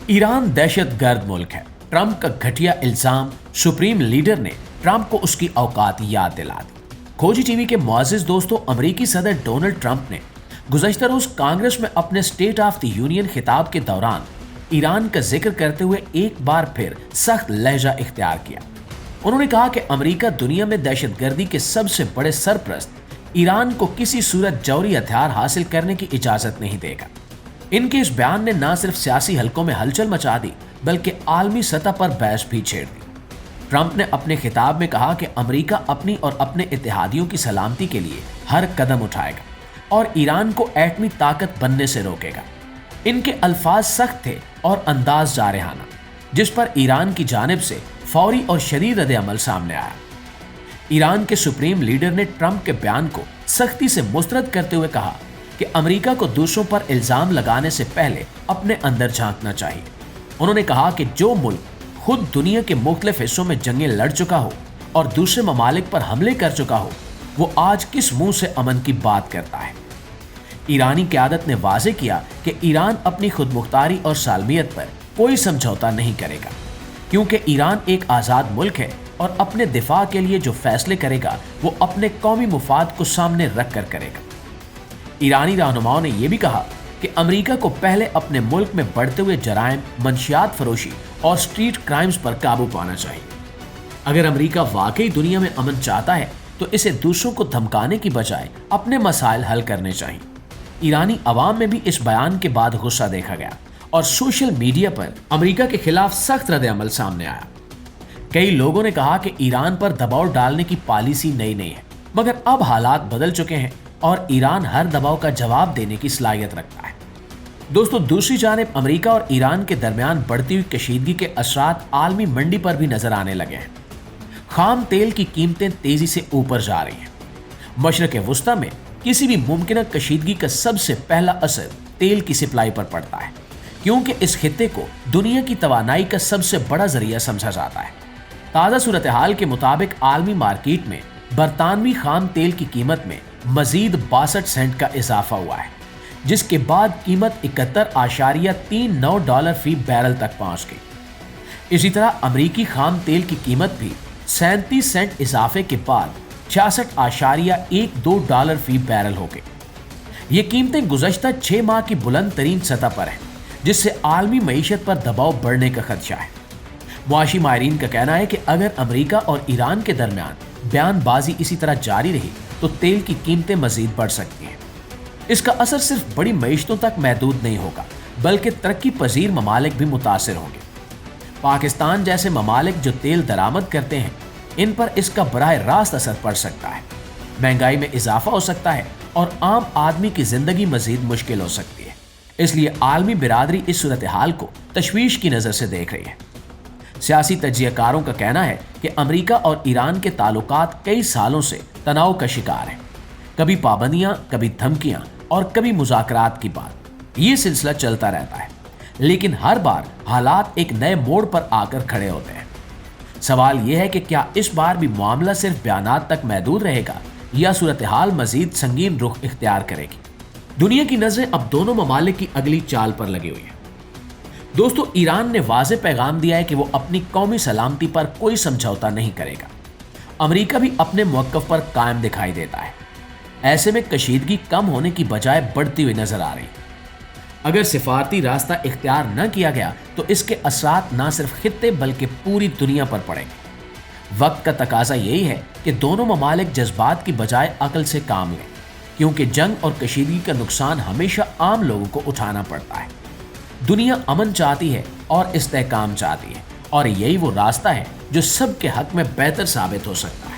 Iran दहशत गर्द मुल्क है। ट्रंप का घटिया इल्जाम, सुप्रीम लीडर ने ट्रंप को उसकी औकात याद दिला दी। खोजी टीवी के मुअज़्ज़िज़ दोस्तों, अमेरिकी सदर डोनाल्ड ट्रंप ने गुज़श्ता रोज कांग्रेस में अपने स्टेट ऑफ द यूनियन खिताब के दौरान ईरान का जिक्र करते हुए एक बार फिर सख्त लहजा इख्तियार किया। उन्होंने कहा कि अमेरिका दुनिया में दहशतगर्दी के सबसे बड़े सरपरस्त ईरान को किसी सूरत जौहरी हथियार हासिल करने की इजाजत नहीं देगा। इनके इस बयान ने न सिर्फ सियासी हलकों में हलचल मचा दी बल्कि आलमी सतह पर बहस भी छेड़ दी। ट्रंप ने अपने खिताब में कहा कि अमेरिका अपनी और अपने इत्तेहादियों की सलामती के लिए हर कदम उठाएगा और ईरान को एटमी ताकत बनने से रोकेगा। इनके अल्फाज सख्त थे और अंदाज जारहाना, जिस पर ईरान की जानिब से फौरी और शदीद रद्द-ए-अमल सामने आया। ईरान के सुप्रीम लीडर ने ट्रंप के बयान को सख्ती से मुस्तरद करते हुए कहा कि अमेरिका को दूसरों पर इल्जाम लगाने से पहले अपने अंदर झांकना चाहिए। उन्होंने कहा कि जो मुल्क खुद दुनिया के मुख्तलिफ हिस्सों में जंगें लड़ चुका हो और दूसरे ममालिक पर हमले कर चुका हो, वो आज किस मुंह से अमन की बात करता है। ईरानी क़यादत ने वाज़ेह किया कि ईरान अपनी खुदमुख्तारी और सालमियत पर कोई समझौता नहीं करेगा, क्योंकि ईरान एक आज़ाद मुल्क है और अपने दिफा के लिए जो फैसले करेगा वो अपने कौमी मुफाद को सामने रख कर करेगा। ईरानी रहनुमाओं ने यह भी कहा कि अमेरिका को पहले अपने मुल्क में बढ़ते हुए जराइम, मंशियात फरोशी और स्ट्रीट क्राइम्स पर काबू पाना चाहिए। अगर अमेरिका वाकई दुनिया में अमन चाहता है तो इसे दूसरों को धमकाने की बजाय अपने मसाइल हल करने चाहिए। ईरानी अवाम में भी इस बयान के बाद गुस्सा देखा गया और सोशल मीडिया पर अमेरिका के खिलाफ सख्त रद्द-ए-अमल सामने आया। कई लोगों ने कहा कि ईरान पर दबाव डालने की पॉलिसी नई नहीं है, मगर अब हालात बदल चुके हैं और ईरान हर दबाव का जवाब देने की सलाहियत रखता है। दोस्तों, दूसरी जानिब अमेरिका और ईरान के दरमियान बढ़ती हुई कशीदगी के असरात आलमी मंडी पर भी नजर आने लगे हैं। खाम तेल की कीमतें तेजी से ऊपर जा रही हैं। मशरक़ वुस्ता में किसी भी मुमकिन कशीदगी का सबसे पहला असर तेल की सप्लाई पर पड़ता है, क्योंकि इस खित्ते को दुनिया की तवानाई का सबसे बड़ा जरिया समझा जाता है। ताज़ा सूरत हाल के मुताबिक आलमी मार्केट में बरतानवी खाम तेल की कीमत में मजीद 62 सेंट का इजाफा हुआ है, जिसके बाद कीमत $71.39 फी बैरल तक पहुंच गई। इसी तरह अमरीकी खाम तेल की कीमत भी 37 सेंट इजाफे के बाद $66.12 फी बैरल हो गई। ये कीमतें गुज़श्ता 6 माह की बुलंद तरीन सतह पर हैं, जिससे आलमी मईशत पर दबाव बढ़ने का खदशा है। मुआशी माहिरीन का कहना है कि अगर अमरीका और ईरान के दरमियान बयानबाजी इसी तरह जारी रही तो तेल की कीमतें मजीद बढ़ सकती हैं। इसका असर सिर्फ बड़ी मईशतों तक महदूद नहीं होगा, बल्कि तरक्की पजीर ममालिक भी मुतासिर होंगे। पाकिस्तान जैसे ममालिक जो तेल दरामद करते हैं, इन पर इसका बराह रास्त असर पड़ सकता है। महंगाई में इजाफा हो सकता है और आम आदमी की जिंदगी मजीद मुश्किल हो सकती है। इसलिए आलमी बिरादरी इस सूरत हाल को तशवीश की नज़र से देख रही है। सियासी तज्जियाकारों का कहना है कि अमेरिका और ईरान के ताल्लुकात कई सालों से तनाव का शिकार हैं। कभी पाबंदियां, कभी धमकियां और कभी मुज़ाकरात की बात। ये सिलसिला चलता रहता है, लेकिन हर बार हालात एक नए मोड़ पर आकर खड़े होते हैं। सवाल यह है कि क्या इस बार भी मामला सिर्फ बयानात तक महदूद रहेगा या सूरत हाल मजीद संगीन रुख इख्तियार करेगी। दुनिया की नजरें अब दोनों ममालिक की अगली चाल पर लगी हुई है। दोस्तों, ईरान ने वाज़ेह पैगाम दिया है कि वो अपनी कौमी सलामती पर कोई समझौता नहीं करेगा। अमेरिका भी अपने मौक़िफ़ पर कायम दिखाई देता है। ऐसे में कशीदगी कम होने की बजाय बढ़ती हुई नजर आ रही है। अगर सिफारती रास्ता इख्तियार न किया गया तो इसके असरात न सिर्फ खित्ते बल्कि पूरी दुनिया पर पड़ेंगे। वक्त का तकाजा यही है कि दोनों ममालिक जज्बात की बजाय अकल से काम लें, क्योंकि जंग और कशीदगी का नुकसान हमेशा आम लोगों को उठाना पड़ता है। दुनिया अमन चाहती है और इस्तेहकाम चाहती है, और यही वो रास्ता है जो सबके हक में बेहतर साबित हो सकता है।